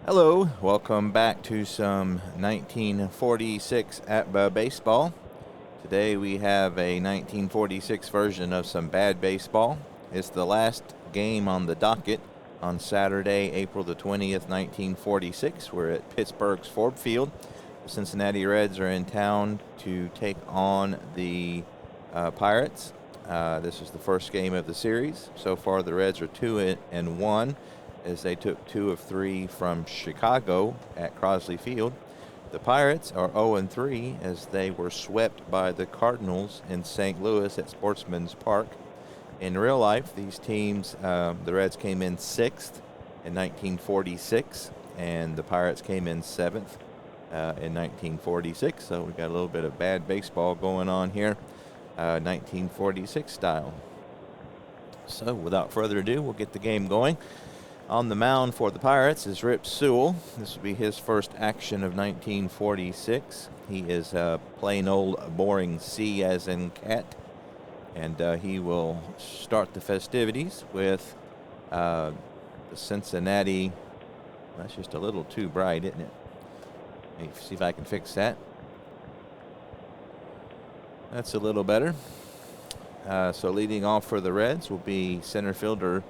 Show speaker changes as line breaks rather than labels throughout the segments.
Hello, welcome back to some 1946 APBA baseball. Today we have a 1946 version of some bad baseball. It's the last game on the docket on Saturday, April the 20th, 1946. We're at Pittsburgh's Ford Field. The Cincinnati Reds are in town to take on the Pirates. This is the first game of the series. So far, the Reds are 2-1 as they took 2 of 3 from Chicago at Crosley Field. The Pirates are 0-3 as they were swept by the Cardinals in St. Louis at Sportsman's Park. In real life, these teams, the Reds came in 6th in 1946, and the Pirates came in 7th in 1946. So we got a little bit of bad baseball going on here, 1946 style. So without further ado, we'll get the game going. On the mound for the Pirates is Rip Sewell. This will be his first action of 1946. He is a plain old boring C as in cat. And he will start the festivities with the Cincinnati. That's just a little too bright, isn't it? Let me see if I can fix that. That's a little better. So leading off for the Reds will be center fielder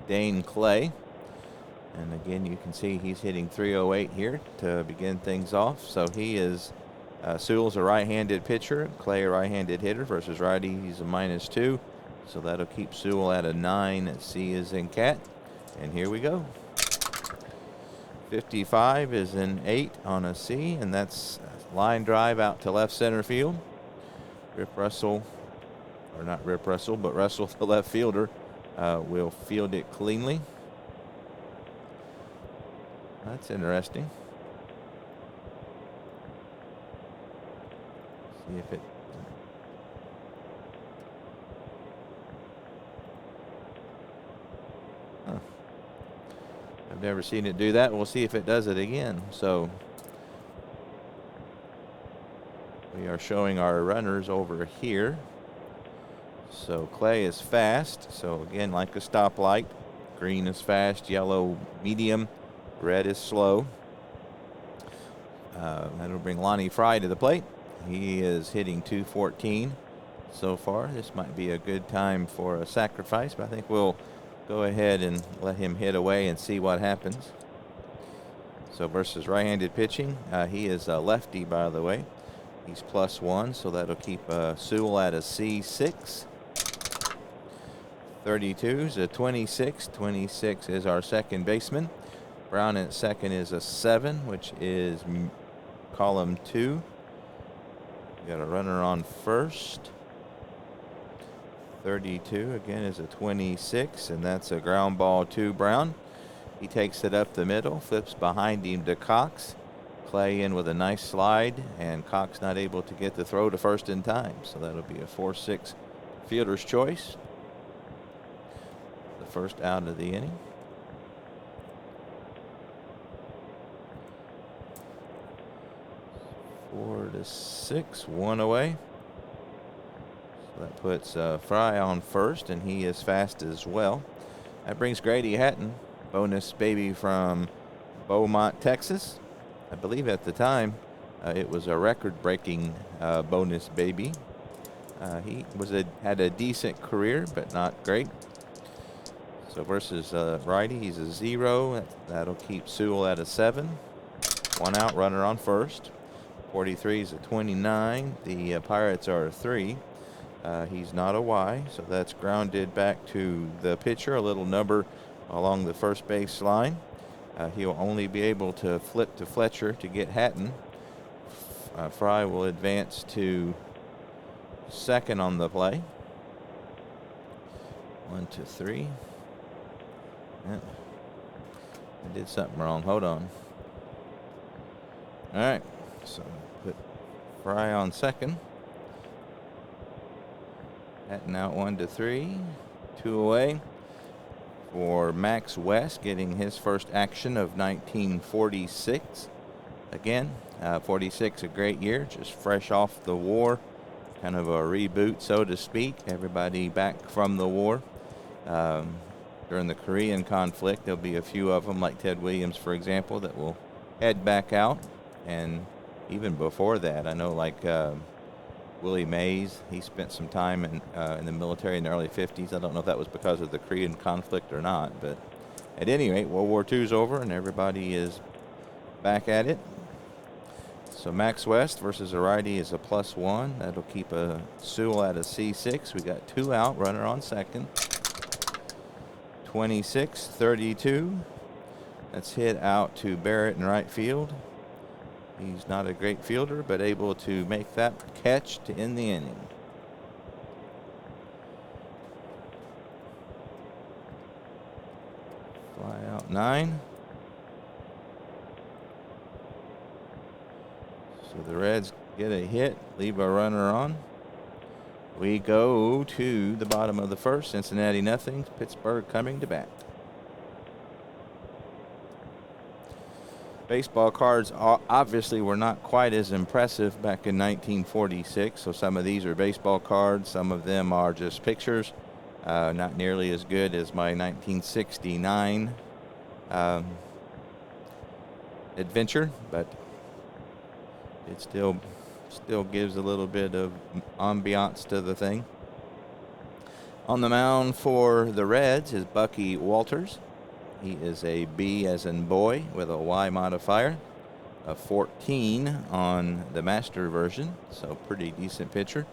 Dane Clay. And again, you can see he's hitting .308 here to begin things off. So he is, Sewell's a right-handed pitcher, Clay a right-handed hitter versus righty. He's a -2. So that'll keep Sewell at a 9. C is in cat. And here we go. 55 is an 8 on a C, and that's a line drive out to left center field. Rip Russell, or not Rip Russell, but Russell, the left fielder, will field it cleanly. That's interesting. See if it. Huh. I've never seen it do that. We'll see if it does it again. So we are showing our runners over here. So Clay is fast. So again, like a stoplight, green is fast, yellow medium, red is slow. That'll bring Lonnie Fry to the plate. He is hitting .214 so far. This might be a good time for a sacrifice, but I think we'll go ahead and let him hit away and see what happens. So versus right-handed pitching, he is a lefty, by the way. He's +1, so that'll keep Sewell at a C6. 32 is a 26. 26 is our second baseman. Brown at second is a 7, which is column 2. We got a runner on first. 32 again is a 26, and that's a ground ball to Brown. He takes it up the middle, flips behind him to Cox. Clay in with a nice slide, and Cox not able to get the throw to first in time. So that'll be a 4-6 fielder's choice. The first out of the inning. Four to 6, 1 away. So that puts Fry on first, and he is fast as well. That brings Grady Hatton, bonus baby from Beaumont, Texas. I believe at the time it was a record-breaking bonus baby. He had a decent career, but not great. So versus righty, he's a 0. That'll keep Sewell at a 7. 1 out, runner on first. 43 is a 29. The Pirates are a 3. He's not a Y, so that's grounded back to the pitcher, a little number along the first base line. He'll only be able to flip to Fletcher to get Hatton. Fry will advance to second on the play. 1, 2, 3. I did something wrong. Hold on. All right. So put Fry on second. Hatton out 1 to 3. 2 away for Max West, getting his first action of 1946. Again, 46, a great year, just fresh off the war. Kind of a reboot, so to speak. Everybody back from the war. during the Korean conflict. There'll be a few of them, like Ted Williams, for example, that will head back out. And even before that, I know like Willie Mays, he spent some time in the military in the early 50s. I don't know if that was because of the Korean conflict or not, but at any rate, World War II is over and everybody is back at it. So Max West versus a righty is a +1. That'll keep a Sewell at a C6. We got 2 out, runner on second. 26-32. That's hit out to Barrett in right field. He's not a great fielder, but able to make that catch to end the inning. Fly out 9. So the Reds get a hit, leave a runner on. We go to the bottom of the first. Cincinnati nothing. Pittsburgh coming to bat. Baseball cards obviously were not quite as impressive back in 1946. So some of these are baseball cards. Some of them are just pictures. Not nearly as good as my 1969 adventure, but it still gives a little bit of ambiance to the thing. On the mound for the Reds is Bucky Walters. He is a B as in boy with a Y modifier, a 14 on the master version, so pretty decent pitcher. You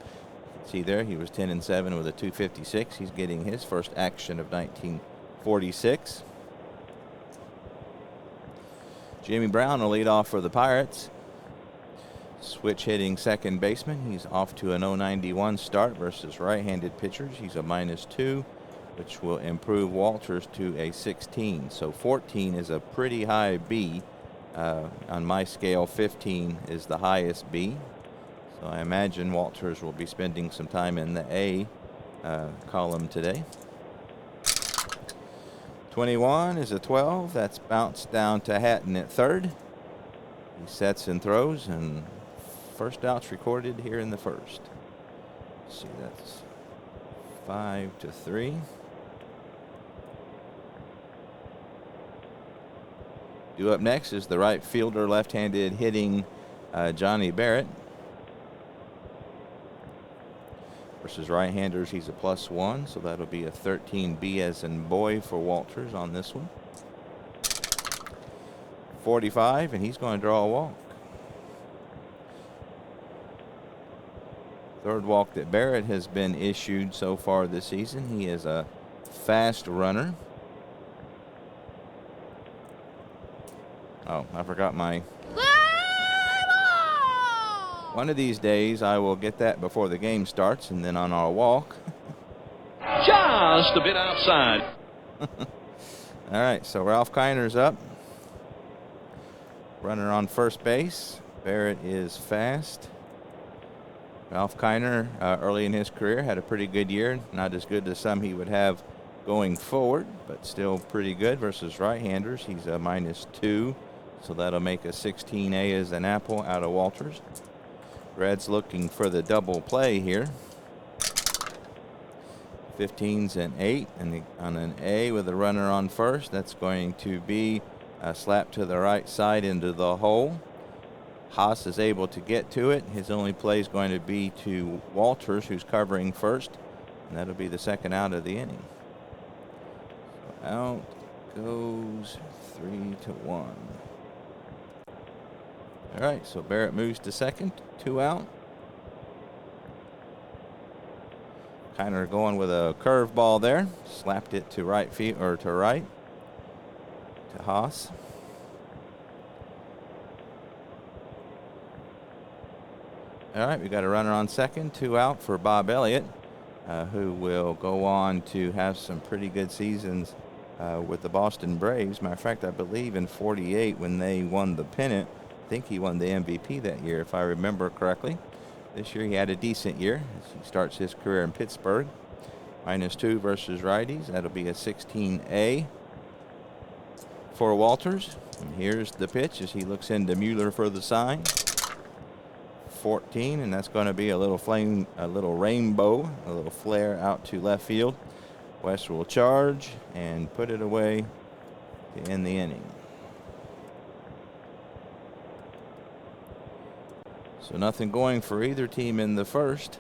can see there he was 10-7 with a 256. He's getting his first action of 1946. Jimmy Brown will lead off for the Pirates. Switch hitting second baseman. He's off to an 091 start versus right-handed pitchers. He's a -2, which will improve Walters to a 16. So 14 is a pretty high B. On my scale, 15 is the highest B. So I imagine Walters will be spending some time in the A column today. 21 is a 12. That's bounced down to Hatton at third. He sets and throws, and first out's recorded here in the first. Let's see, that's 5-3. Due up next is the right fielder, left-handed hitting Johnny Barrett. Versus right-handers, he's a +1, so that'll be a 13 B as in boy for Walters on this one. 45, and he's going to draw a walk. Third walk that Barrett has been issued so far this season. He is a fast runner. Oh, I forgot my... One of these days I will get that before the game starts, and then on our walk.
Just a bit outside.
All right, so Ralph Kiner's up. Runner on first base. Barrett is fast. Ralph Kiner, early in his career, had a pretty good year. Not as good as some he would have going forward, but still pretty good versus right-handers. He's a -2, so that'll make a 16A as an apple out of Walters. Reds looking for the double play here. 15's an 8, and on an A with a runner on first, that's going to be a slap to the right side into the hole. Haas is able to get to it. His only play is going to be to Walters, who's covering first, and that'll be the second out of the inning. So out goes 3-1. All right, so Barrett moves to second, 2 out. Kiner going with a curveball there, slapped it to right field or to right to Haas. All right, we got a runner on second, 2 out for Bob Elliott, who will go on to have some pretty good seasons with the Boston Braves. Matter of fact, I believe in '48 when they won the pennant, I think he won the MVP that year, if I remember correctly. This year he had a decent year as he starts his career in Pittsburgh. -2 versus righties. That'll be a 16A for Walters. And here's the pitch as he looks into Mueller for the sign. 14, and that's going to be a little flame, a little rainbow, a little flare out to left field. West will charge and put it away to end the inning. So nothing going for either team in the first.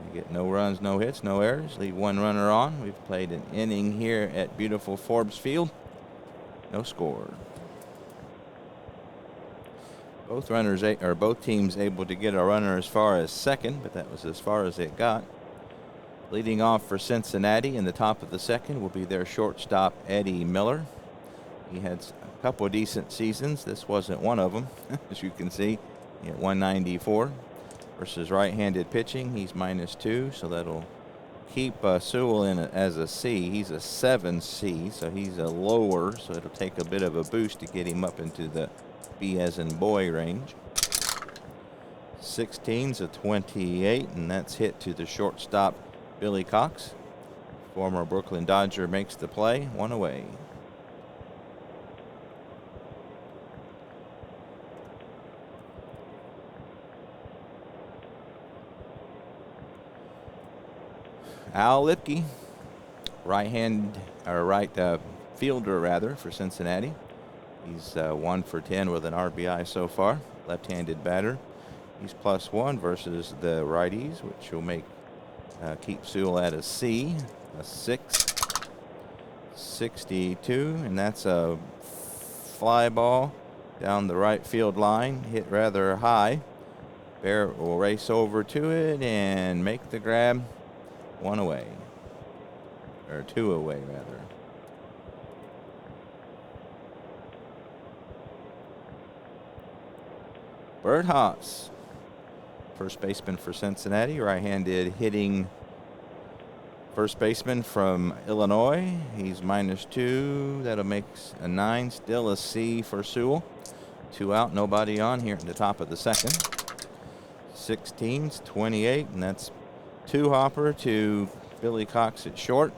We get no runs, no hits, no errors. Leave one runner on. We've played an inning here at beautiful Forbes Field. No score. Both teams able to get a runner as far as second, but that was as far as it got. Leading off for Cincinnati in the top of the second will be their shortstop, Eddie Miller. He had a couple of decent seasons. This wasn't one of them, as you can see. He had 194 versus right-handed pitching. He's -2, so that'll keep Sewell in as a C. He's a 7C, so he's a lower, so it'll take a bit of a boost to get him up into the B as in boy range. 16's a 28, and that's hit to the shortstop, Billy Cox. Former Brooklyn Dodger makes the play, one away. Al Lipke, right fielder rather for Cincinnati. He's 1 for 10 with an RBI so far. Left-handed batter. He's +1 versus the righties, which will keep Sewell at a C, a 6. 62, and that's a fly ball down the right field line, hit rather high. Barrett will race over to it and make the grab. 1 away, or 2 away rather. Bert Haas, first baseman for Cincinnati, right-handed hitting first baseman from Illinois. He's -2. That'll make a 9. Still a C for Sewell. 2 out, nobody on here at the top of the second. 16's 28, and that's 2 hopper to Billy Cox at short.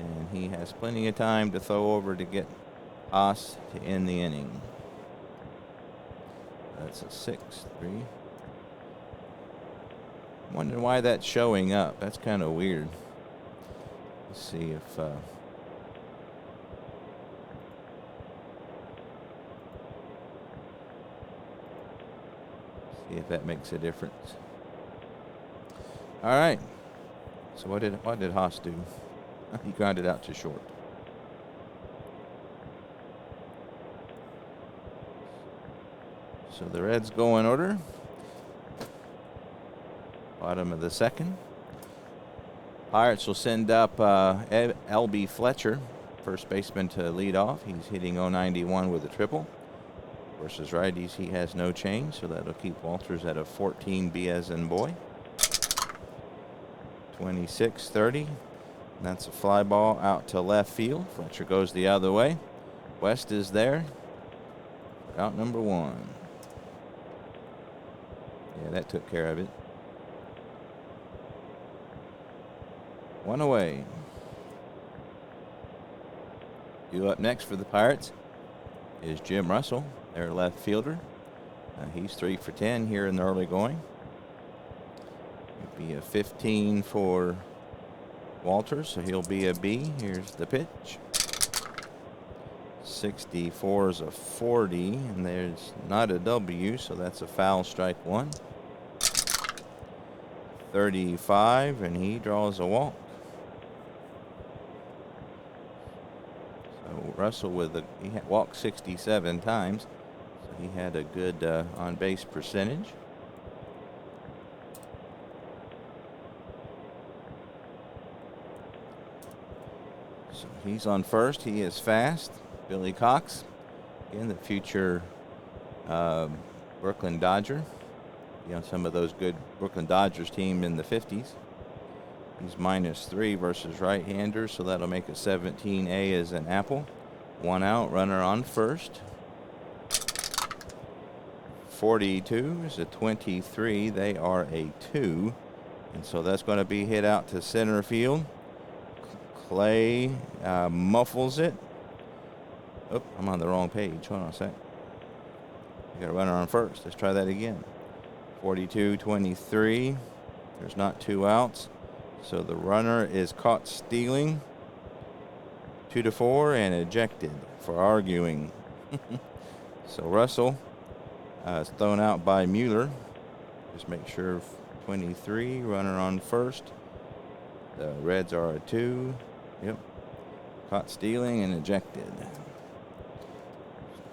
And he has plenty of time to throw over to get Haas to end the inning. That's a 6-3. Wondering why that's showing up. That's kind of weird. Let's see if that makes a difference. All right. So what did Haas do? He grounded out to short. So the Reds go in order. Bottom of the second. Pirates will send up L.B. Fletcher, first baseman, to lead off. He's hitting .091 with a triple. Versus righties, he has no change, so that'll keep Walters at a 14 B as in boy. 26-30. That's a fly ball out to left field. Fletcher goes the other way. West is there. Out number 1. Yeah, that took care of it. 1 away. Due up next for the Pirates is Jim Russell, their left fielder. He's 3 for 10 here in the early going. It'll be a 15 for Walters, so he'll be a B. Here's the pitch. 64 is a 40, and there's not a W, so that's a foul, strike 1. 35, and he draws a walk. So Russell he had walked 67 times, so he had a good on-base percentage. So he's on first. He is fast. Billy Cox, again, the future Brooklyn Dodger. Some of those good Brooklyn Dodgers team in the 50s. He's -3 versus right-handers, so that'll make a 17A as an apple. 1 out, runner on first. 42 is a 23. They are a 2. And so that's going to be hit out to center field. Clay muffles it. Oh, I'm on the wrong page. Hold on a sec. I got a runner on first. Let's try that again. 42-23. There's not 2 outs. So the runner is caught stealing. 2-4 and ejected for arguing. So Russell is thrown out by Mueller. Just make sure 23, runner on first. The Reds are a 2. Yep. Caught stealing and ejected.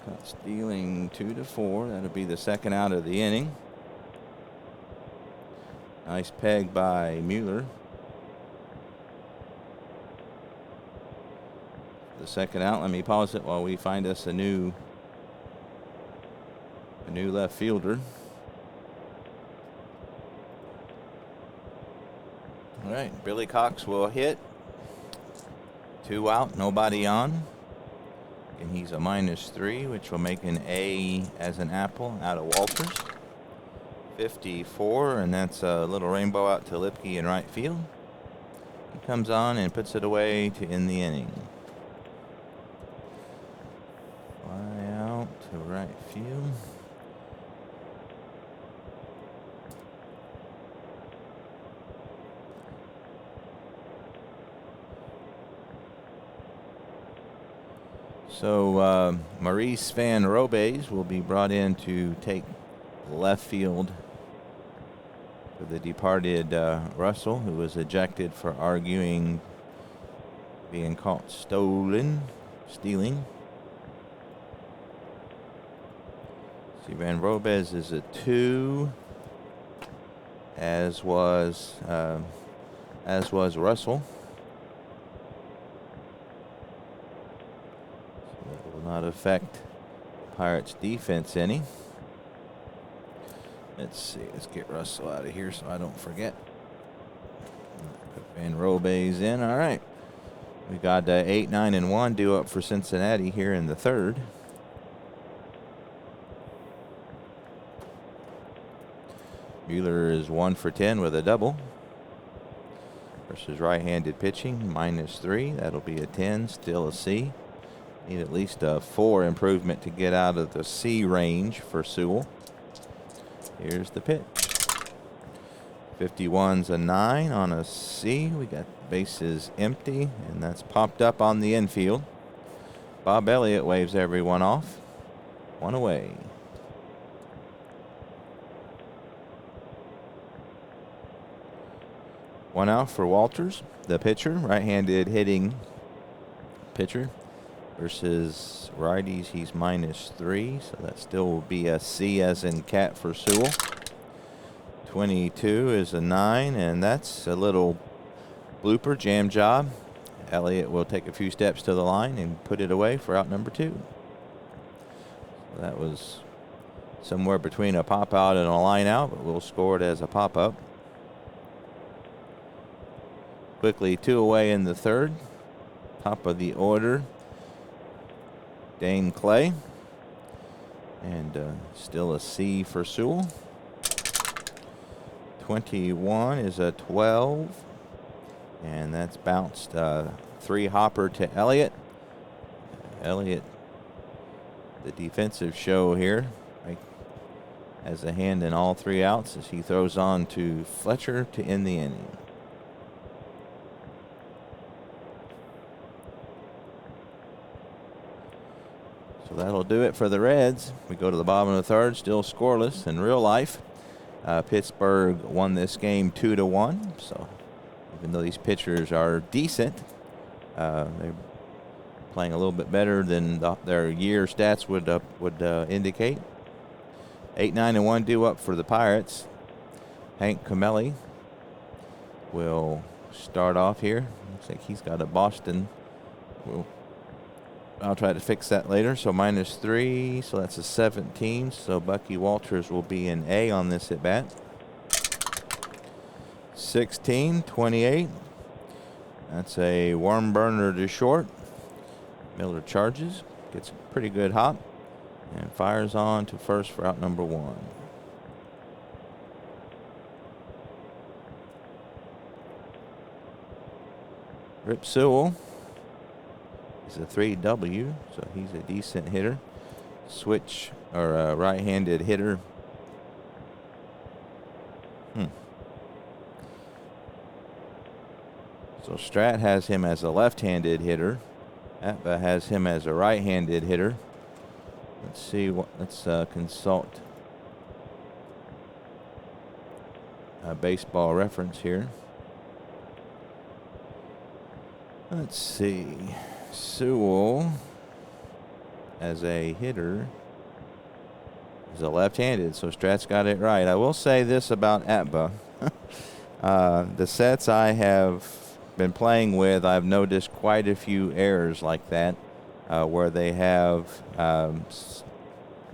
Caught stealing 2-4. That'll be the second out of the inning. Nice peg by Mueller. The second out. Let me pause it while we find us a new left fielder. All right, Billy Cox will hit. 2 out, nobody on. And he's a -3, which will make an A as an apple out of Walters. 54, and that's a little rainbow out to Lipke in right field. He comes on and puts it away to end the inning. Fly out to right field. So Maurice Van Robes will be brought in to take left field for the departed Russell, who was ejected for arguing, being caught stealing. See, Van Robes is a 2, as was Russell. Not affect Pirates defense any. Let's see. Let's get Russell out of here so I don't forget. Put Van Robes in. All right. We got 8, 9, and 1 due up for Cincinnati here in the third. Mueller is 1 for 10 with a double. Versus right-handed pitching, -3. That'll be a 10. Still a C. Need at least a 4 improvement to get out of the C range for Sewell. Here's the pitch. 51's a 9 on a C. We got bases empty, and that's popped up on the infield. Bob Elliott waves everyone off. 1 away. One out for Walters, the pitcher, right-handed hitting pitcher. Versus righties, he's -3, so that still will be a C as in cat for Sewell. 22 is a 9, and that's a little blooper jam job. Elliott will take a few steps to the line and put it away for out number 2. So that was somewhere between a pop out and a line out, but we'll score it as a pop up. Quickly 2 away in the third. Top of the order, Dane Clay, and still a C for Sewell. 21 is a 12, and that's bounced 3 hopper to Elliott. Elliott, the defensive show here, has a hand in all 3 outs as he throws on to Fletcher to end the inning. So that'll do it for the Reds. We go to the bottom of the third, still scoreless in real life. Pittsburgh won this game 2-1. So even though these pitchers are decent, they're playing a little bit better than their year stats would indicate. 8, 9, and 1 due up for the Pirates. Hank Camelli will start off here. Looks like he's got a Boston. I'll try to fix that later. So -3, so that's a 17. So Bucky Walters will be an A on this at bat. 16, 28. That's a warm burner to short. Miller charges, gets a pretty good hop, and fires on to first for out number 1. Rip Sewell is a 3W, so he's a decent hitter. Switch, or a right-handed hitter. Strat has him as a left-handed hitter. APBA has him as a right-handed hitter. Let's see what. Let's consult a baseball reference here. Let's see. Sewell as a hitter is a left-handed, so Strat's got it right. I will say this about APBA. The sets I have been playing with, I've noticed quite a few errors like that, where they have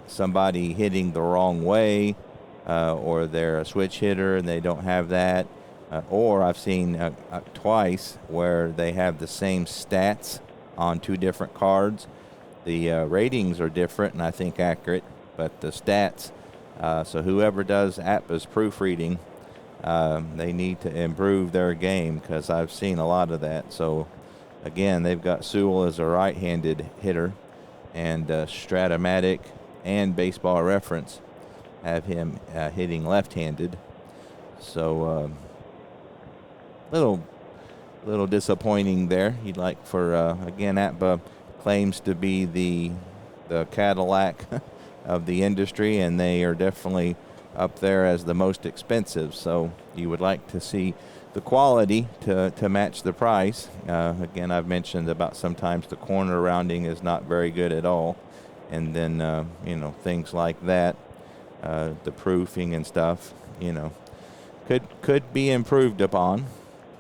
somebody hitting the wrong way, or they're a switch hitter and they don't have that. Or I've seen twice where they have the same stats on two different cards. The ratings are different and I think accurate, but the stats, so whoever does APBA's proofreading, they need to improve their game, because I've seen a lot of that. So again, they've got Sewell as a right-handed hitter, and Stratomatic and Baseball Reference have him hitting left-handed. So little disappointing there. You'd like for again, APBA claims to be the Cadillac of the industry, and they are definitely up there as the most expensive. So you would like to see the quality to match the price. Again, I've mentioned about sometimes the corner rounding is not very good at all, and then things like that, the proofing and stuff, could be improved upon.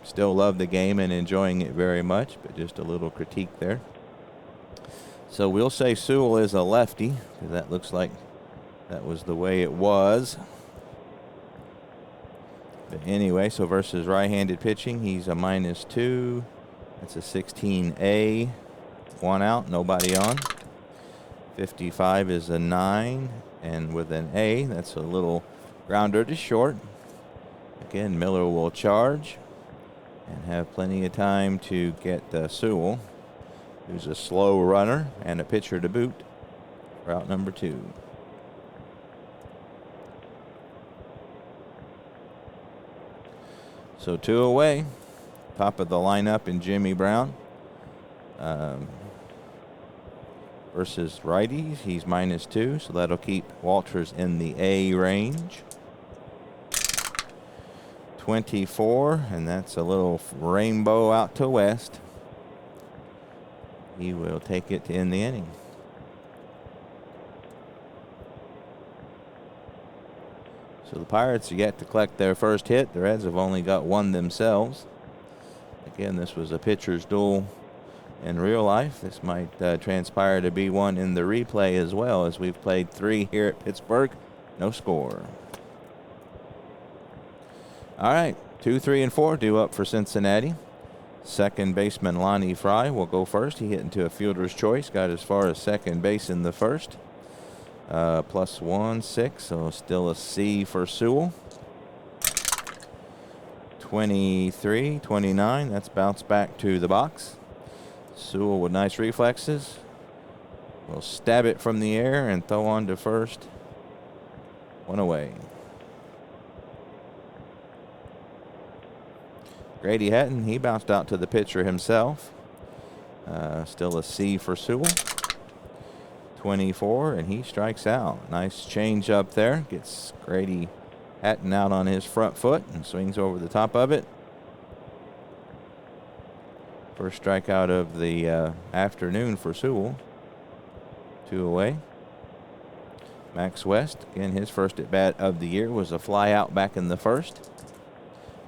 Still love the game and enjoying it very much, but just a little critique there. So we'll say Sewell is a lefty, because that looks like that was the way it was. But anyway, so versus right-handed pitching, he's a -2. That's a 16A. 1 out, nobody on. 55 is a 9, and with an A, that's a little grounder to short. Again, Miller will charge and have plenty of time to get Sewell, who's a slow runner and a pitcher to boot, for out number 2. So 2 away. Top of the lineup in Jimmy Brown. Versus righties, he's -2, so that'll keep Walters in the A range. 24, and that's a little rainbow out to West. He will take it to end the inning. So the Pirates are yet to collect their first hit. The Reds have only got one themselves. Again, this was a pitcher's duel in real life. This might transpire to be one in the replay as well, as we've played 3 here at Pittsburgh. No score. All right, 2, 3, and 4 due up for Cincinnati. Second baseman Lonnie Fry will go first. He hit into a fielder's choice, got as far as second base in the first. +1, 6, so still a C for Sewell. 23, 29, that's bounced back to the box. Sewell with nice reflexes will stab it from the air and throw on to first. 1 away. Grady Hatton, he bounced out to the pitcher himself. Still a C for Sewell. 24, and he strikes out. Nice change up there. Gets Grady Hatton out on his front foot and swings over the top of it. First strikeout of the afternoon for Sewell. 2 away. Max West, again, his first at bat of the year was a fly out back in the first.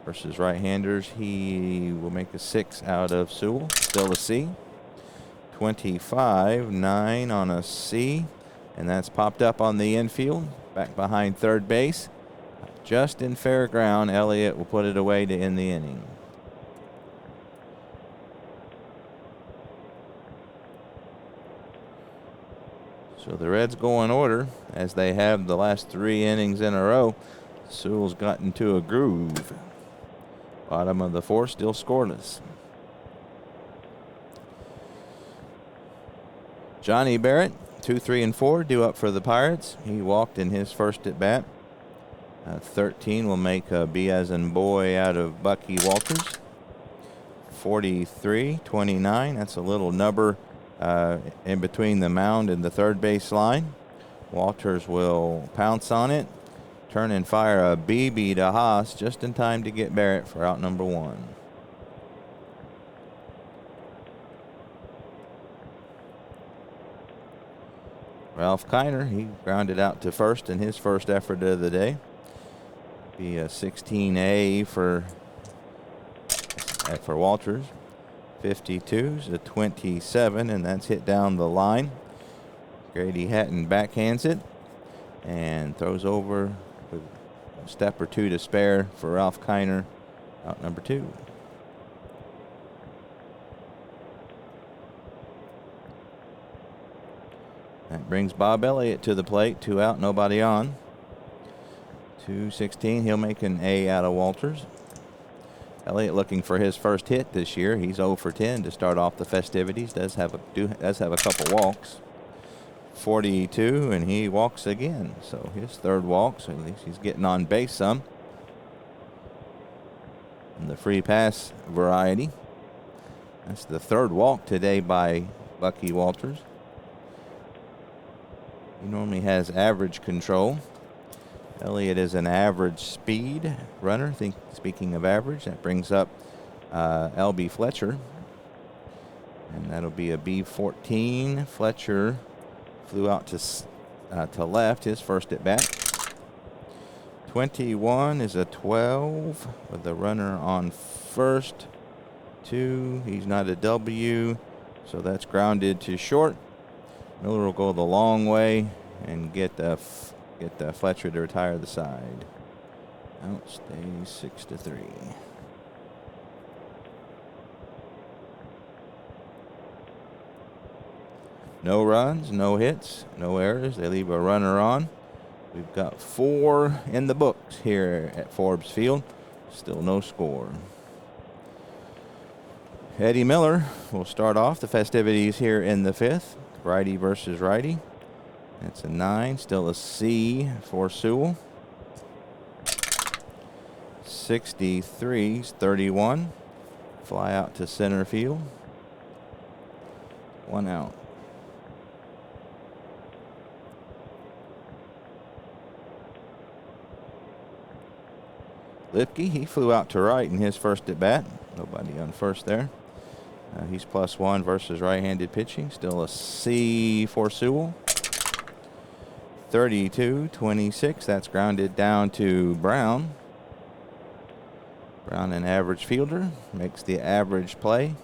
Versus right-handers, he will make a 6 out of Sewell. Still a C. 25, 9 on a C, and that's popped up on the infield, back behind third base. Just in fair ground, Elliott will put it away to end the inning. So the Reds go in order, as they have the last 3 innings in a row. Sewell's got into a groove. Bottom of the 4th, still scoreless. Johnny Barrett, 2, 3, and 4 due up for the Pirates. He walked in his first at bat. 13 will make a B as in boy out of Bucky Walters. 43-29. That's a little nubber in between the mound and the third base line. Walters will pounce on it, turn and fire a BB to Haas just in time to get Barrett for out number 1. Ralph Kiner, he grounded out to first in his first effort of the day. Be a 16A for Walters. 52's a 27, and that's hit down the line. Grady Hatton backhands it and throws over with a step or two to spare for Ralph Kiner, out number 2. That brings Bob Elliott to the plate. 2 out, nobody on. 2-16. He'll make an A out of Walters. Elliott looking for his first hit this year. He's 0 for 10 to start off the festivities. Does have a couple walks. 42, and he walks again. So his third walk. So at least he's getting on base some. And the free pass variety. That's the third walk today by Bucky Walters. He normally has average control. Elliott is an average speed runner. Speaking of average, that brings up L.B. Fletcher. And that'll be a B14. Fletcher flew out to left, his first at bat. 21 is a 12 with the runner on first. 2, he's not a W, so that's grounded to short. Miller will go the long way and get the Fletcher to retire the side. Out stays 6-3. No runs, no hits, no errors. They leave a runner on. We've got 4 in the books here at Forbes Field. Still no score. Eddie Miller will start off the festivities here in the 5th. Righty versus righty. That's a 9. Still a C for Sewell. 63's 31. Fly out to center field. 1 out. Lipke, he flew out to right in his first at bat. Nobody on first there. He's +1 versus right-handed pitching. Still a C for Sewell. 32-26. That's grounded down to Brown. Brown, an average fielder, makes the average play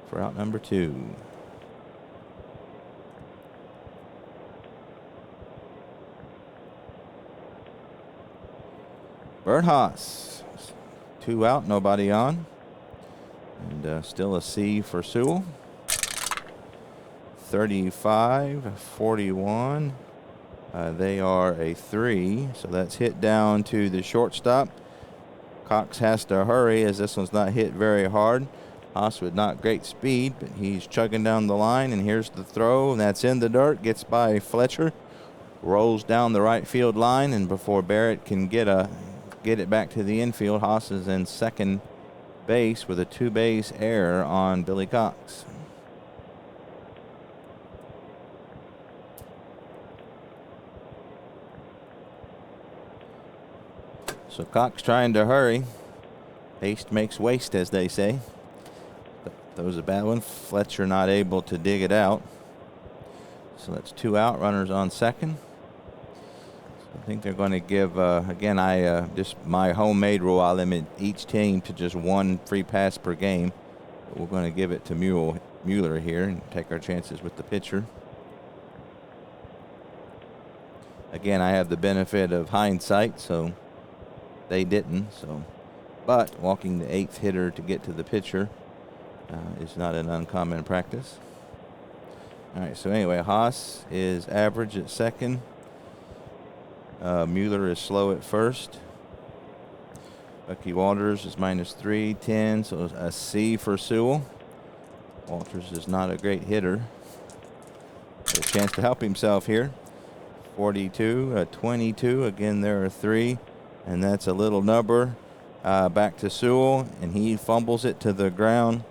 for out number 2. Bert Haas, 2 out, nobody on. And still a C for Sewell. 35-41. They are a 3, so that's hit down to the shortstop. Cox has to hurry as this one's not hit very hard. Haas with not great speed, but he's chugging down the line, and here's the throw, and that's in the dirt. Gets by Fletcher, rolls down the right field line, and before Barrett can get it back to the infield, Haas is in second base with a 2-base error on Billy Cox. So Cox trying to hurry. Haste makes waste, as they say. That was a bad one. Fletcher not able to dig it out. So that's 2 out, runners on second. I think they're going to give, again, just my homemade rule, I limit each team to just 1 free pass per game. But we're going to give it to Mueller here and take our chances with the pitcher. Again, I have the benefit of hindsight, so they didn't. But walking the 8th hitter to get to the pitcher is not an uncommon practice. All right, so anyway, Haas is average at second. Mueller is slow at first. Bucky Walters is -3, 10, so a C for Sewell. Walters is not a great hitter. Got a chance to help himself here. 42, 22. Again, there are 3, and that's a little number. back to Sewell, and he fumbles it to the ground,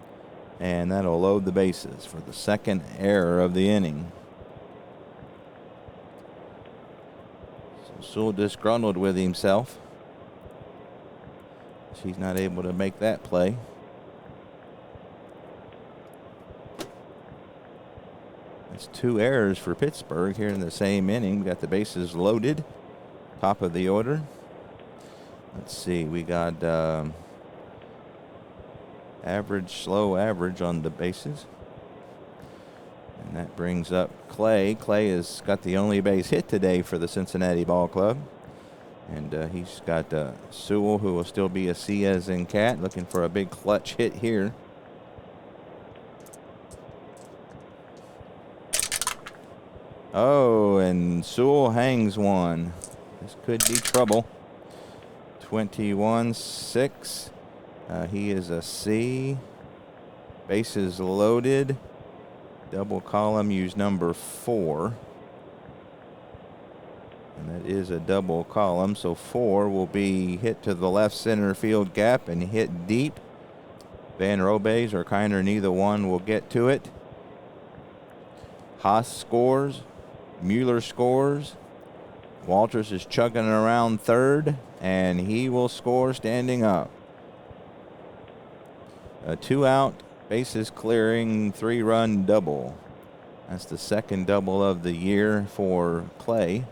and that'll load the bases for the second error of the inning. So Sewell disgruntled with himself. He's not able to make that play. That's 2 errors for Pittsburgh here in the same inning. We got the bases loaded. Top of the order. Let's see. We got slow average on the bases. And that brings up Clay. Clay has got the only base hit today for the Cincinnati Ball Club. And he's got Sewell, who will still be a C as in cat, looking for a big clutch hit here. Oh, and Sewell hangs one. This could be trouble. 21-6. He is a C. Bases loaded. Double column, use number 4. And that is a double column, so 4 will be hit to the left center field gap and hit deep. Van Robes or Kiner, neither one will get to it. Haas scores. Mueller scores. Walters is chugging around third, and he will score standing up. A 2-out, bases clearing, 3-run double. That's the second double of the year for Clay.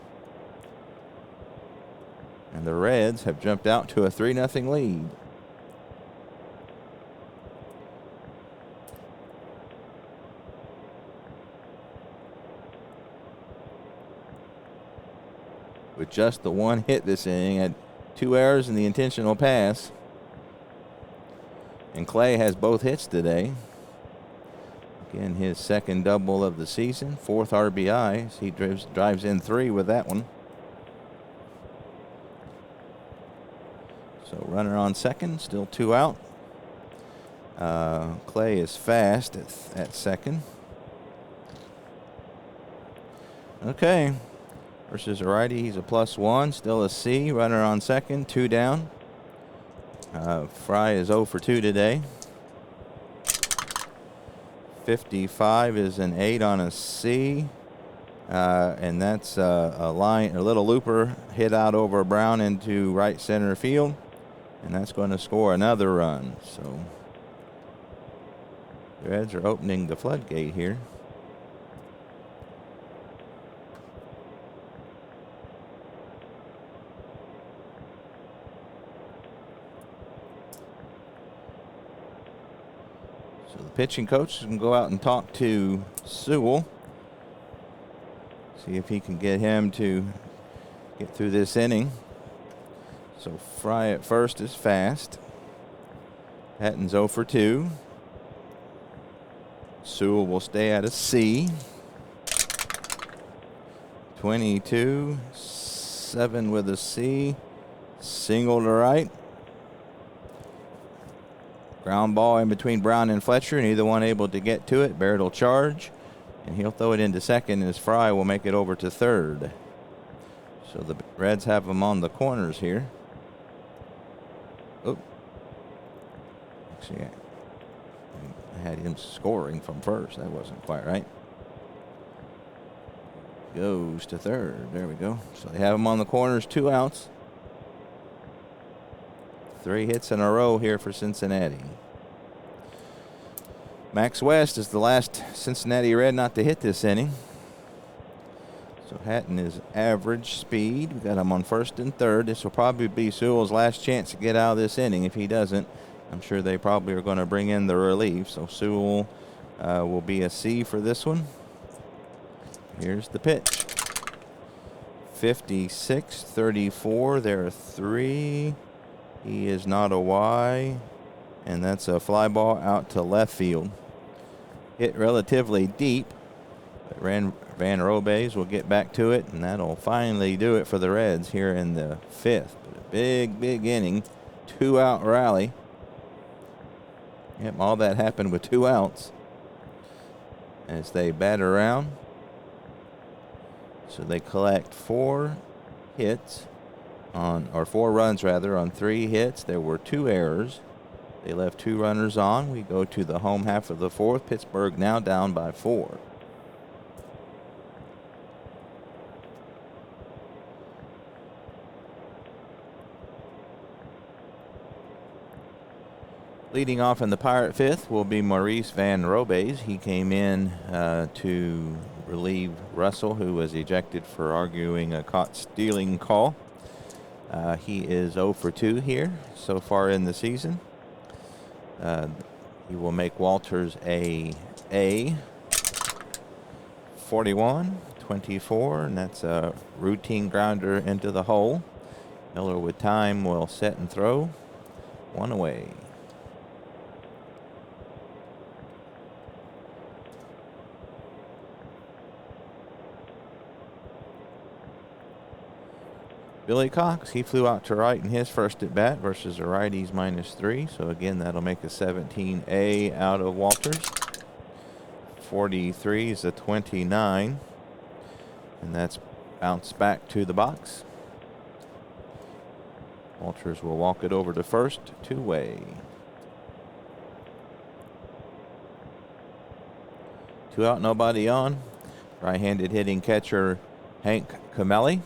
And the Reds have jumped out to a 3-0 lead. With just the one hit this inning, had 2 errors and the intentional pass. And Clay has both hits today. Again, his second double of the season, 4th RBI. He drives in 3 with that one. So runner on second, still 2 out. Clay is fast at second. Okay. Versus a righty, he's a +1, still a C. Runner on second, 2 down. Fry is 0 for 2 today. 55 is an 8 on a C. And that's a little looper hit out over Brown into right center field. And that's going to score another run. So the Reds are opening the floodgate here. So the pitching coach can go out and talk to Sewell. See if he can get him to get through this inning. So Fry at first is fast. Hatton's 0 for 2. Sewell will stay at a C. 22, 7 with a C. Single to right. Ground ball in between Brown and Fletcher, neither one able to get to it. Barrett will charge, and he'll throw it into second as Fry will make it over to third. So the Reds have him on the corners here. Oh. Actually, I had him scoring from first. That wasn't quite right. Goes to third. There we go. So they have him on the corners, 2 outs. 3 hits in a row here for Cincinnati. Max West is the last Cincinnati Red not to hit this inning. So Hatton is average speed. We got him on first and third. This will probably be Sewell's last chance to get out of this inning. If he doesn't, I'm sure they probably are going to bring in the relief. So Sewell will be a C for this one. Here's the pitch. 56-34. There are 3. He is not a Y. And that's a fly ball out to left field. Hit relatively deep. But Van Robes will get back to it, and that'll finally do it for the Reds here in the 5th. But a big, big inning. 2-out rally. Yep, all that happened with 2 outs. As they bat around. So they collect 4 hits or 4 runs rather, on 3 hits. There were 2 errors. They left 2 runners on. We go to the home half of the 4th. Pittsburgh now down by 4. Leading off in the Pirate 5th will be Maurice Van Robes. He came in to relieve Russell, who was ejected for arguing a caught stealing call. He is 0 for 2 here so far in the season. He will make Walters a 41, 24, and that's a routine grounder into the hole. Miller with time will set and throw. 1 away. Billy Cox, he flew out to right in his first at bat versus a righty's -3. So again, that'll make a 17A out of Walters. 43 is a 29. And that's bounced back to the box. Walters will walk it over to first, 2-way. 2 out, nobody on. Right-handed hitting catcher Hank Camelli.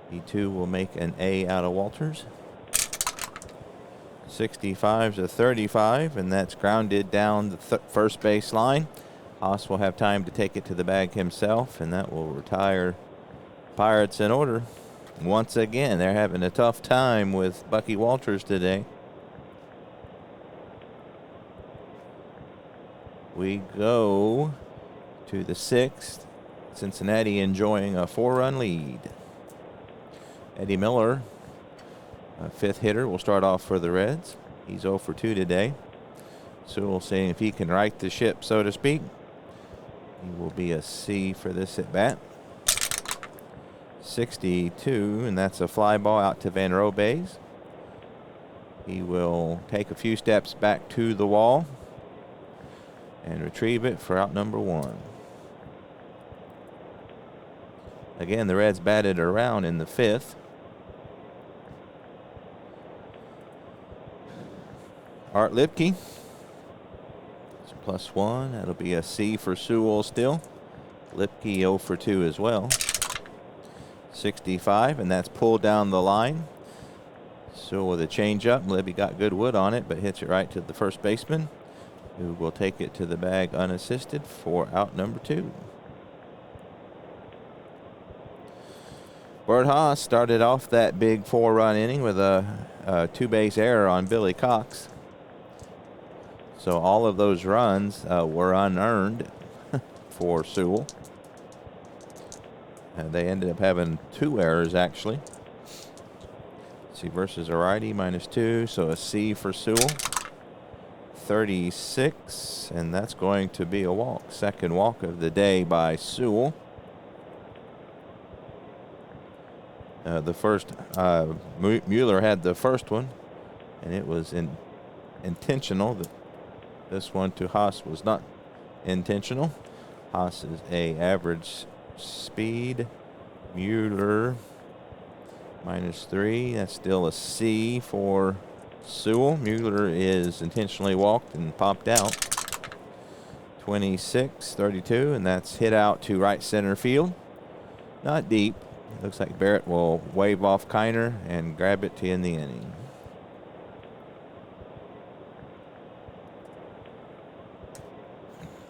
He too will make an A out of Walters. 65 is a 35, and that's grounded down the first base line. Haas will have time to take it to the bag himself, and that will retire Pirates in order. Once again, they're having a tough time with Bucky Walters today. We go to the 6th. Cincinnati enjoying a 4-run lead. Eddie Miller, a 5th hitter, will start off for the Reds. He's 0 for 2 today. Sewell saying if he can right the ship, so to speak. He will be a C for this at bat. 62, and that's a fly ball out to Van Robes. He will take a few steps back to the wall and retrieve it for out number 1. Again, the Reds batted around in the 5th. Art Lipke, +1. That'll be a C for Sewell still. Lipke 0 for 2 as well. 65, and that's pulled down the line. Sewell with a changeup. Libby got good wood on it, but hits it right to the first baseman, who will take it to the bag unassisted for out number 2. Bert Haas started off that big 4-run inning with a 2-base error on Billy Cox. So all of those runs were unearned for Sewell. They ended up having 2 errors, actually. C versus a righty, -2, so a C for Sewell. 36, and that's going to be a walk. Second walk of the day by Sewell. The first, Mueller had the first one, and it was intentional. This one to Haas was not intentional. Haas is a average speed. Mueller -3. That's still a C for Sewell. Mueller is intentionally walked and popped out. 26, 32, and that's hit out to right center field. Not deep. Looks like Barrett will wave off Kiner and grab it to end the inning.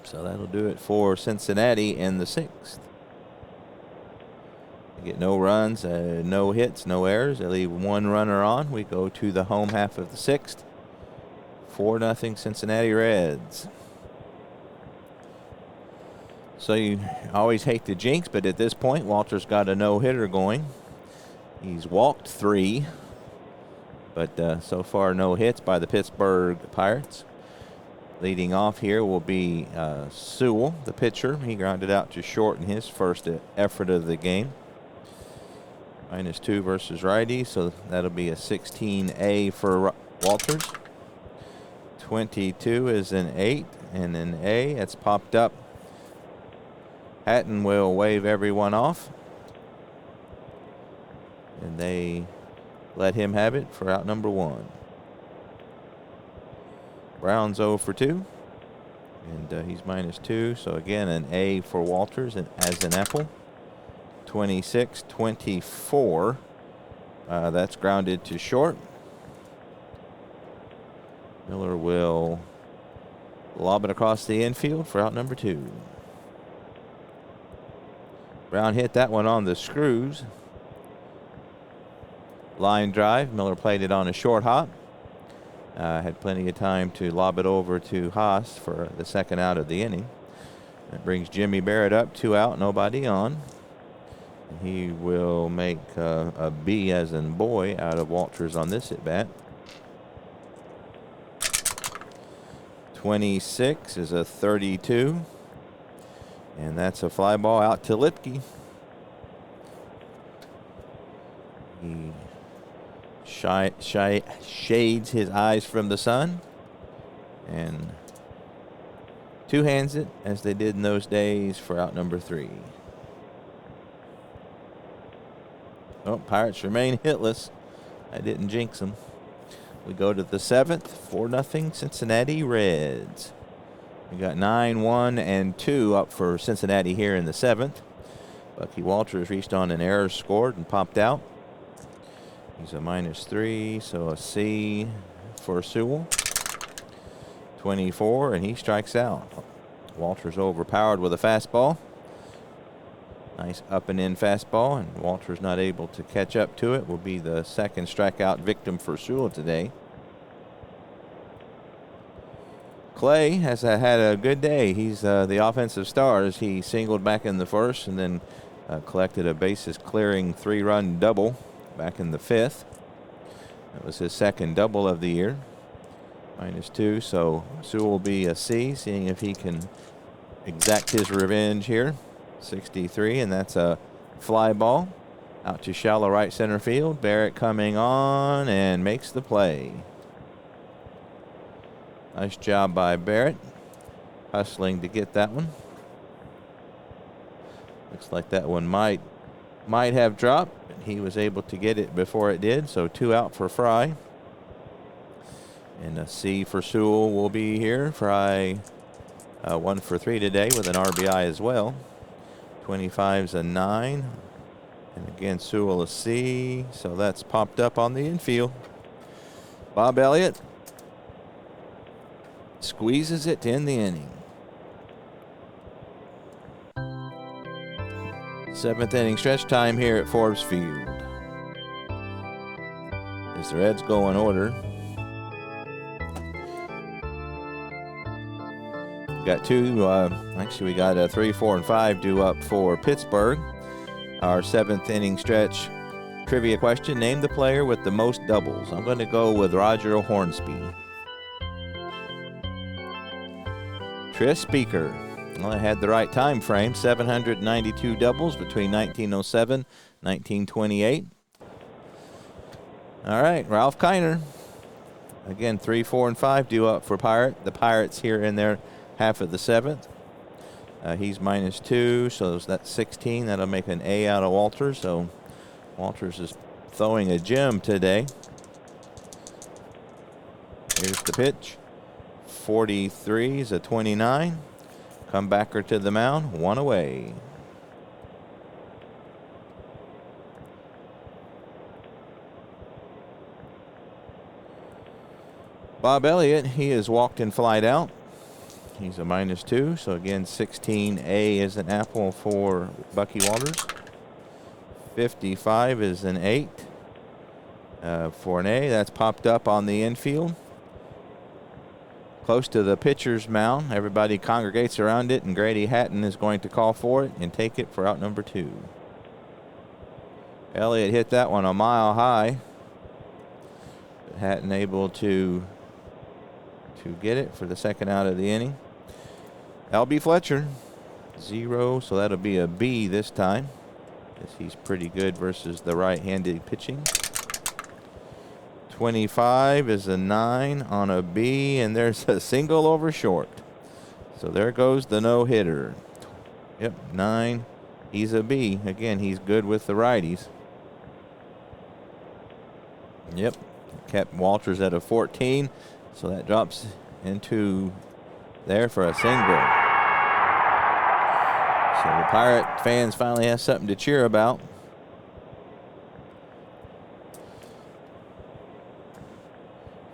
So that'll do it for Cincinnati in the 6th. They get no runs, no hits, no errors. They leave 1 runner on. We go to the home half of the 6th. 4-0 Cincinnati Reds. So you always hate the jinx, but at this point, Walters got a no-hitter going. He's walked 3, but so far no hits by the Pittsburgh Pirates. Leading off here will be Sewell, the pitcher. He grounded out to short in his first effort of the game. -2 versus righty, so that'll be a 16A for Walters. 22 is an 8 and an A. It's popped up. Hatton will wave everyone off. and they let him have it for out number 1. Brown's 0 for 2, and he's -2. So again, an A for Walters as an apple. 26-24. That's grounded to short. Miller will lob it across the infield for out number 2. Brown hit that one on the screws. Line drive. Miller played it on a short hop. Had plenty of time to lob it over to Haas for the second out of the inning. That brings Jimmy Barrett up, 2 out, nobody on. He will make a B as in boy out of Walters on this at bat. 26 is a 32. And that's a fly ball out to Lipke. He shades his eyes from the sun and two-hands it as they did in those days for out number 3. Oh, Pirates remain hitless. I didn't jinx them. We go to the 7th, 4-0 Cincinnati Reds. We got 9, 1, and 2 up for Cincinnati here in the 7th. Bucky Walters reached on an error, scored, and popped out. He's a -3, so a C for Sewell. 24, and he strikes out. Walters overpowered with a fastball. Nice up and in fastball, and Walters not able to catch up to it. Will be the second strikeout victim for Sewell today. Clay has had a good day. He's the offensive star as he singled back in the 1st and then collected a bases clearing 3-run double back in the 5th. That was his second double of the year. -2, so Sewell will be a C, seeing if he can exact his revenge here. 63, and that's a fly ball out to shallow right center field. Barrett coming on and makes the play. Nice job by Barrett, hustling to get that one. Looks like that one might have dropped, but he was able to get it before it did, so 2 out for Fry. And a C for Sewell will be here. Fry 1 for 3 today with an RBI as well. 25's a 9. And again, Sewell a C. So that's popped up on the infield. Bob Elliott squeezes it to end the inning. 7th inning stretch time here at Forbes Field. As the Reds go in order. Got 2, actually we got a 3, 4, and 5 due up for Pittsburgh. Our 7th inning stretch trivia question: name the player with the most doubles. I'm going to go with Roger Hornsby. Tris Speaker. Well, I had the right time frame. 792 doubles between 1907 1928. All right, Ralph Kiner. Again, 3, 4, and 5 due up for the Pirates here in their half of the 7th. He's -2, so that's 16. That'll make an A out of Walters. So Walters is throwing a gem today. Here's the pitch. 43 is a 29. Comebacker to the mound, 1 away. Bob Elliott, he is walked and flied out. He's a -2, so again 16A is an apple for Bucky Walters. 55 is an 8 for an A. That's popped up on the infield. Close to the pitcher's mound. Everybody congregates around it, and Grady Hatton is going to call for it and take it for out number 2. Elliott hit that one a mile high. But Hatton able to get it for the second out of the inning. L.B. Fletcher, 0, so that'll be a B this time, as he's pretty good versus the right-handed pitching. 25 is a 9 on a B, and there's a single over short. So there goes the no-hitter. Yep, 9. He's a B. Again, he's good with the righties. Yep, kept Walters at a 14, so that drops into there for a single. So the Pirate fans finally have something to cheer about.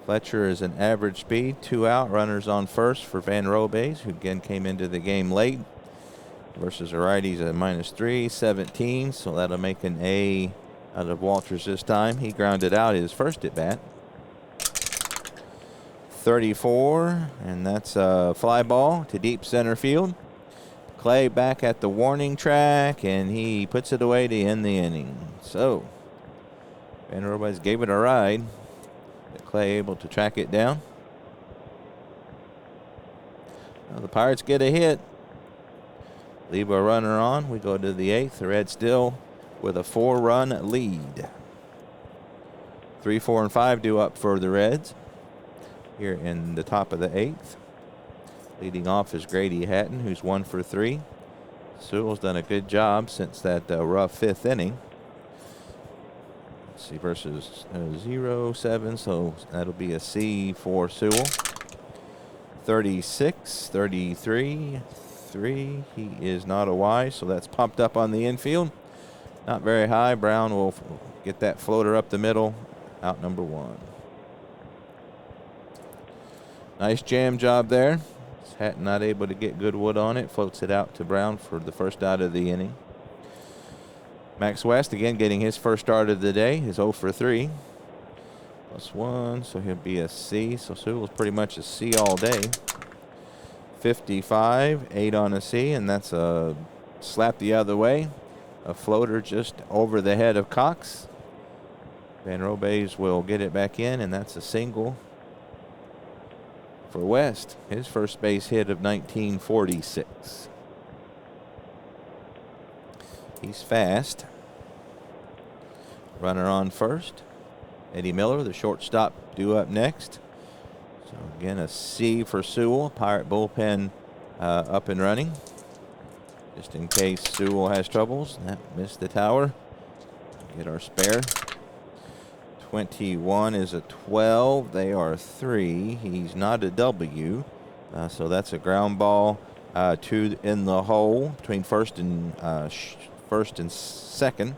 Fletcher is an average speed, 2 out, runners on first for Van Robeys, who again came into the game late. Versus a righties at -3, 17, so that'll make an A out of Walters this time. He grounded out his first at bat. 34, and that's a fly ball to deep center field. Clay back at the warning track, and he puts it away to end the inning. So, Van Robeys gave it a ride. Clay able to track it down. Now the Pirates get a hit. Leave a runner on. We go to the 8th. The Reds still with a 4-run lead. 3, 4, and 5 due up for the Reds here in the top of the 8th. Leading off is Grady Hatton, who's 1 for 3. Sewell's done a good job since that rough 5th inning. Let's see, versus 0-7, so that'll be a C for Sewell. 36, 33, 3. He is not a Y, so that's pumped up on the infield. Not very high. Brown will get that floater up the middle, out number 1. Nice jam job there. Hatton not able to get good wood on it. Floats it out to Brown for the first out of the inning. Max West again getting his first start of the day. His 0 for 3. +1, so he'll be a C. So Sewell's pretty much a C all day. 55, 8 on a C, and that's a slap the other way. A floater just over the head of Cox. Van Robeys will get it back in, and that's a single for West. His first base hit of 1946. He's fast. Runner on first. Eddie Miller, the shortstop, due up next. So again, a C for Sewell. Pirate bullpen up and running. Just in case Sewell has troubles. That missed the tower. Get our spare. 21 is a 12. They are 3. He's not a W. So that's a ground ball in the hole between first and second.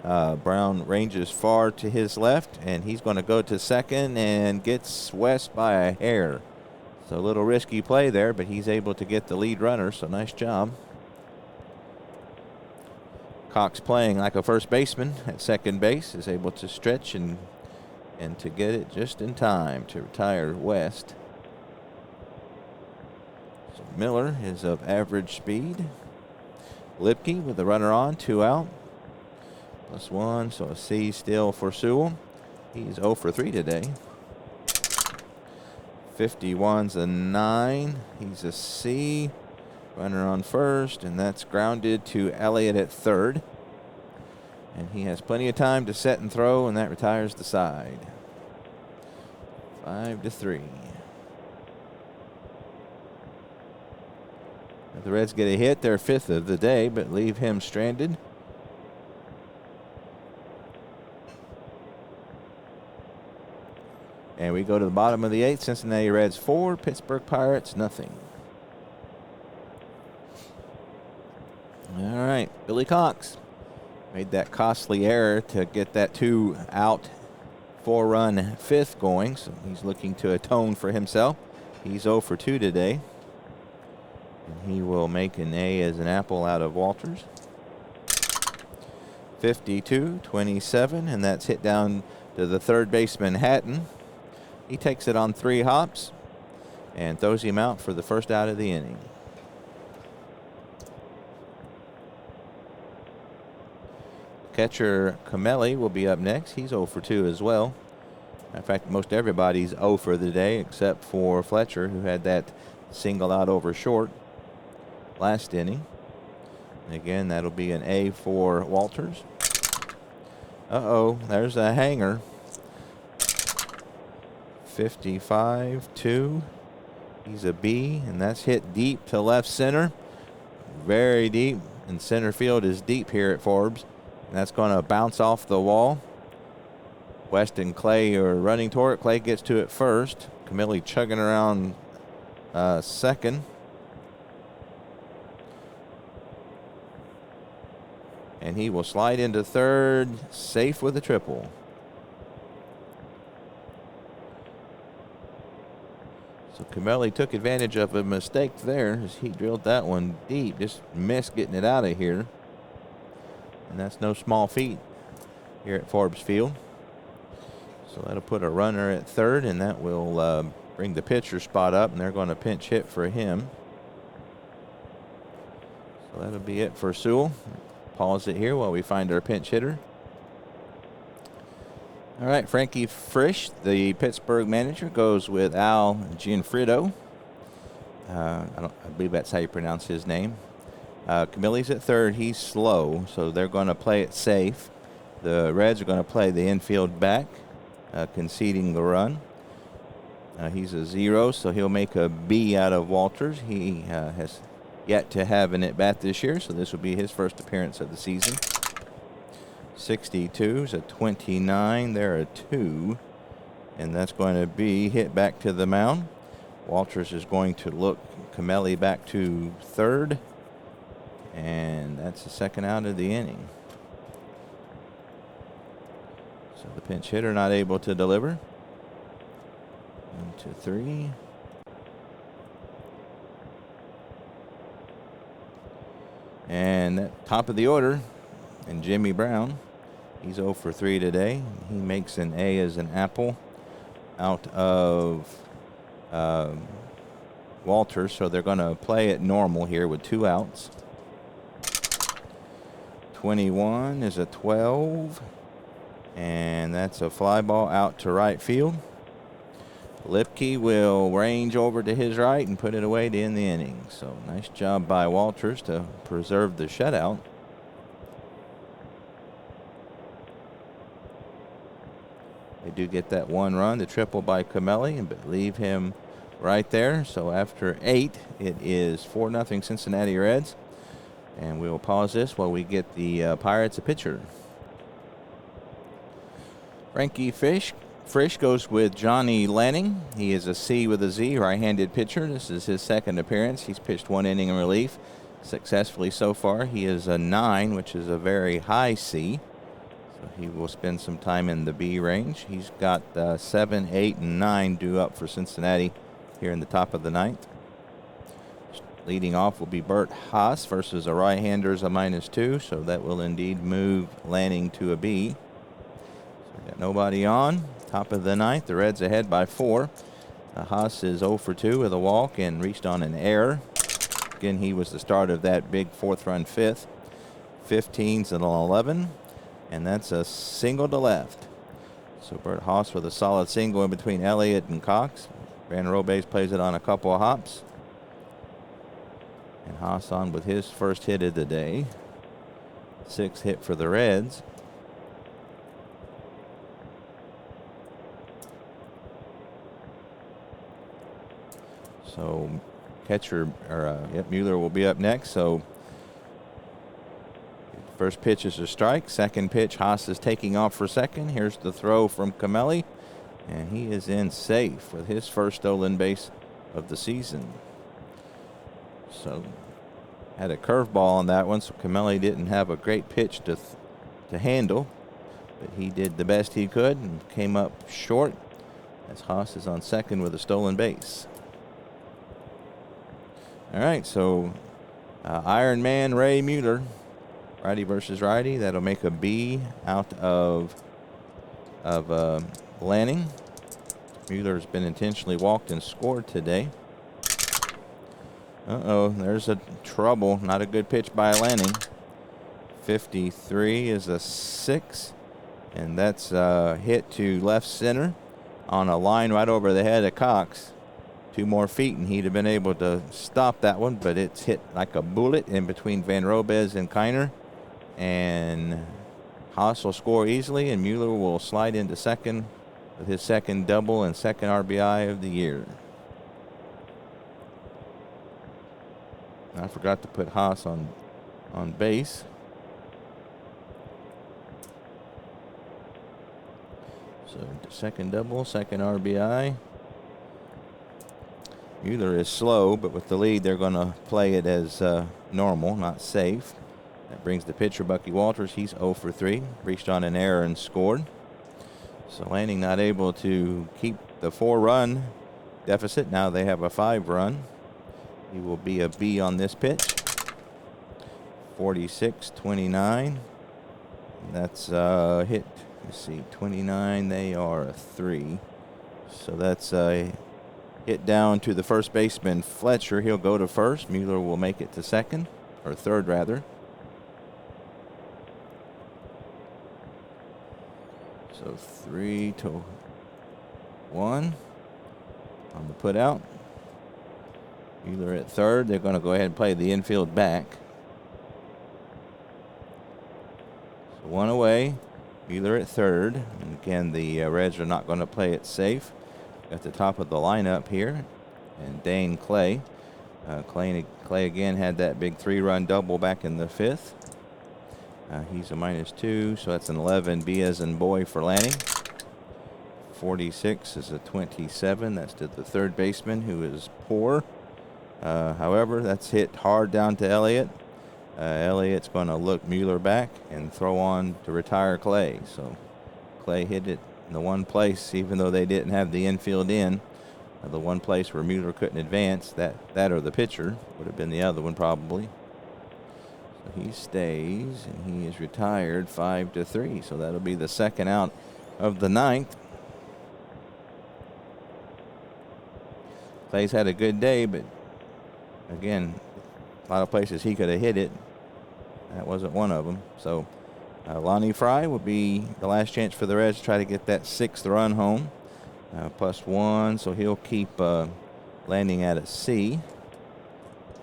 Brown ranges far to his left, and he's going to go to second and gets West by a hair. So a little risky play there, but he's able to get the lead runner, so nice job. Cox playing like a first baseman at second base, is able to stretch and to get it just in time to retire West. So Miller is of average speed. Lipke with the runner on, 2 out. +1, so a C still for Sewell. He's 0 for 3 today. 51's a 9. He's a C. Runner on first, and that's grounded to Elliott at third. And he has plenty of time to set and throw, and that retires the side. 5-3. The Reds get a hit, their 5th of the day, but leave him stranded. And we go to the bottom of the 8th. Cincinnati Reds 4, Pittsburgh Pirates nothing. All right, Billy Cox made that costly error to get that 2-out, 4-run 5th going. So he's looking to atone for himself. He's 0 for 2 today. And he will make an A as an apple out of Walters. 52, 27, and that's hit down to the third baseman, Hatton. He takes it on 3 hops and throws him out for the first out of the inning. Catcher Camelli will be up next. He's 0 for 2 as well. In fact, most everybody's 0 for the day except for Fletcher, who had that single out over short last inning. And again, that'll be an A for Walters. There's a hanger. 55-2. He's a B, and that's hit deep to left center. Very deep, and center field is deep here at Forbes. And that's going to bounce off the wall. West and Clay are running toward it. Clay gets to it first. Camille chugging around second. And he will slide into third, safe with a triple. So Camille took advantage of a mistake there as he drilled that one deep. Just missed getting it out of here. And that's no small feat here at Forbes Field. So that'll put a runner at third, and that will bring the pitcher spot up, and they're going to pinch hit for him. So that'll be it for Sewell. Pause it here while we find our pinch hitter. All right, Frankie Frisch, the Pittsburgh manager, goes with Al Gianfrido. I believe that's how you pronounce his name. Camille's at third. He's slow, so they're going to play it safe. The Reds are going to play the infield back, conceding the run. He's a 0, so he'll make a B out of Walters. He has yet to have an at-bat this year, so this will be his first appearance of the season. 62 is a 29. They're a 2, and that's going to be hit back to the mound. Walters is going to look Camille back to third, and that's the second out of the inning. So the pinch hitter not able to deliver. 1, 2, 3. And at top of the order, and Jimmy Brown, he's 0 for 3 today. He makes an A as an apple out of Walters, so they're going to play it normal here with 2 outs. 21 is a 12, and that's a fly ball out to right field. Lipke will range over to his right and put it away to end the inning. So nice job by Walters to preserve the shutout. They do get that 1 run, the triple by Camille, but leave him right there. So after 8, it is 4-0 Cincinnati Reds. And we'll pause this while we get the Pirates a pitcher. Frankie Frisch goes with Johnny Lanning. He is a C with a Z, right-handed pitcher. This is his second appearance. He's pitched 1 inning in relief successfully so far. He is a 9, which is a very high C. So he will spend some time in the B range. He's got 7, 8, and 9 due up for Cincinnati here in the top of the 9th. Leading off will be Bert Haas versus a right-hander's a -2, so that will indeed move Lanning to a B. So we got nobody on. Top of the 9th, the Reds ahead by 4. Haas is 0 for 2 with a walk and reached on an error. Again, he was the start of that big 4th-run 5th. 15's an 11, and that's a single to left. So Bert Haas with a solid single in between Elliott and Cox. Van Robes plays it on a couple of hops. And Haas on with his first hit of the day. 6th hit for the Reds. So Mueller will be up next. So first pitch is a strike. Second pitch, Haas is taking off for second. Here's the throw from Camille, and he is in safe with his first stolen base of the season. So had a curveball on that one, so Camille didn't have a great pitch to handle, but he did the best he could and came up short as Haas is on second with a stolen base. All right, so Iron Man Ray Mueller, righty versus righty. That'll make a B out of Lanning. Mueller's been intentionally walked and scored today. There's a trouble. Not a good pitch by Lanning. 53 is a 6, and that's hit to left center on a line right over the head of Cox. 2 more feet, and he'd have been able to stop that one, but it's hit like a bullet in between Van Robes and Kiner. And Haas will score easily, and Mueller will slide into second with his second double and second RBI of the year. I forgot to put Haas on base. So second double, second RBI. Mueller is slow, but with the lead, they're going to play it as normal, not safe. That brings the pitcher, Bucky Walters. He's 0 for 3. Reached on an error and scored. So Lanning not able to keep the 4-run deficit. Now they have a 5-run. He will be a B on this pitch. 46-29. That's hit. Let's see, 29. They are a 3. So that's a hit down to the first baseman, Fletcher. He'll go to first. Mueller will make it to second, or third rather. So 3-1 on the put out. Mueller at third. They're going to go ahead and play the infield back. So 1 away. Mueller at third. And again, the Reds are not going to play it safe. At the top of the lineup here, and Dane Clay. Clay again had that big 3-run double back in the 5th. He's a -2, so that's an 11. B as in boy for Lanning. 46 is a 27. That's to the third baseman, who is poor. However, that's hit hard down to Elliott. Elliott's going to look Mueller back and throw on to retire Clay. So Clay hit it in the one place, even though they didn't have the infield in. The one place where Mueller couldn't advance, that or the pitcher would have been the other one probably. So he stays, and he is retired 5-3. So that'll be the second out of the 9th. Clay's had a good day, but again, a lot of places he could have hit it. That wasn't one of them. So Lonnie Fry will be the last chance for the Reds to try to get that 6th run home. +1, so he'll keep Landing at a C.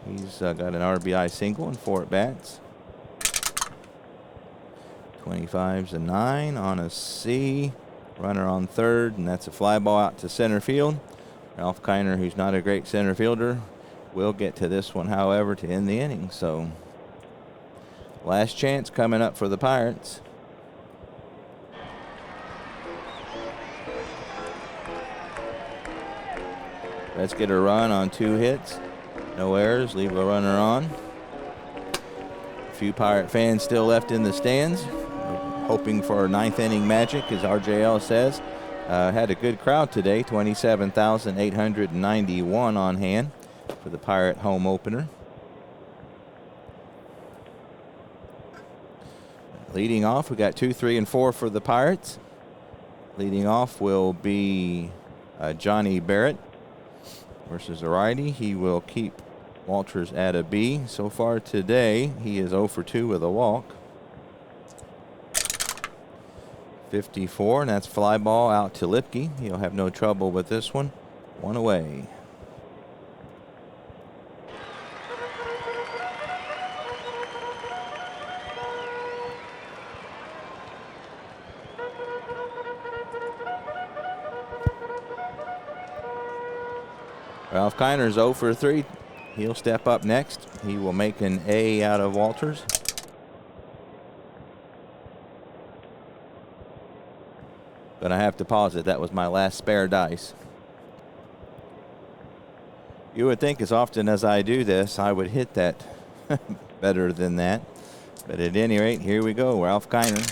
He's got an RBI single and 4 at-bats. 25's a 9 on a C. Runner on third, and that's a fly ball out to center field. Ralph Kiner, who's not a great center fielder, will get to this one, however, to end the inning. So last chance coming up for the Pirates. Let's get a run on 2 hits. No errors, leave a runner on. A few Pirate fans still left in the stands, hoping for 9th inning magic, as RJL says. Had a good crowd today, 27,891 on hand for the Pirate home opener. Leading off, we got 2, 3, and 4 for the Pirates. Leading off will be Johnny Barrett versus a righty. He will keep Walters at a B. So far today, he is 0 for 2 with a walk. 54, and that's fly ball out to Lipke. He'll have no trouble with this one. 1 away. Ralph Kiner's 0 for 3. He'll step up next. He will make an A out of Walters. But I have to pause it. That was my last spare dice. You would think as often as I do this, I would hit that better than that. But at any rate, here we go. Ralph Kiner.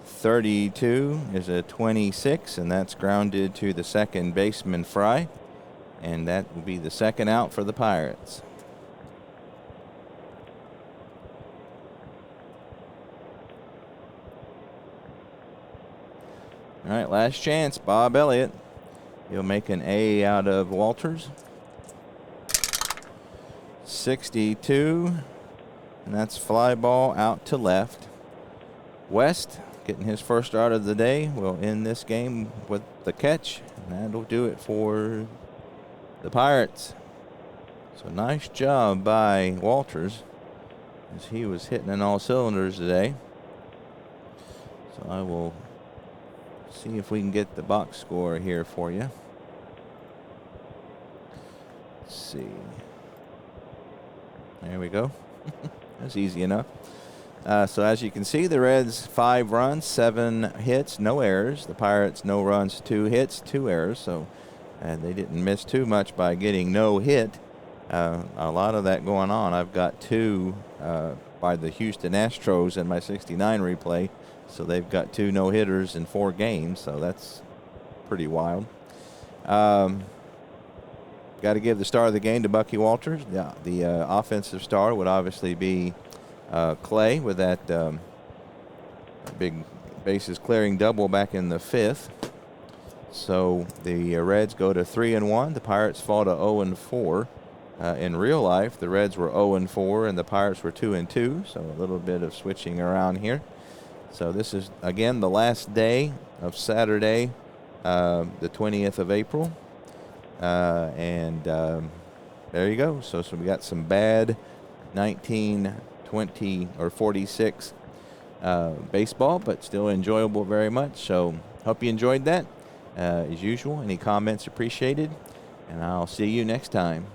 32 is a 26, and that's grounded to the second baseman, Fry. And that will be the second out for the Pirates. All right, last chance, Bob Elliott. He'll make an A out of Walters. 62, and that's fly ball out to left. West, getting his first start of the day, will end this game with the catch, and that'll do it for the Pirates. So nice job by Walters, as he was hitting on all cylinders today. So I will see if we can get the box score here for you. Let's see. There we go. That's easy enough. So as you can see, the Reds 5 runs, 7 hits, no errors. The Pirates no runs, 2 hits, 2 errors. So, and they didn't miss too much by getting no hit. A lot of that going on. I've got 2 by the Houston Astros in my 69 replay. So they've got 2 no hitters in 4 games. So that's pretty wild. Got to give the star of the game to Bucky Walters. The offensive star would obviously be Clay with that big bases clearing double back in the 5th. So the Reds go to 3-1. The Pirates fall to 0-4. In real life, the Reds were 0-4 and the Pirates were 2-2. So a little bit of switching around here. So this is again the last day of Saturday, the 20th of April. There you go. So we got some bad 1920 or 46 baseball, but still enjoyable very much. So hope you enjoyed that. As usual, any comments appreciated, and I'll see you next time.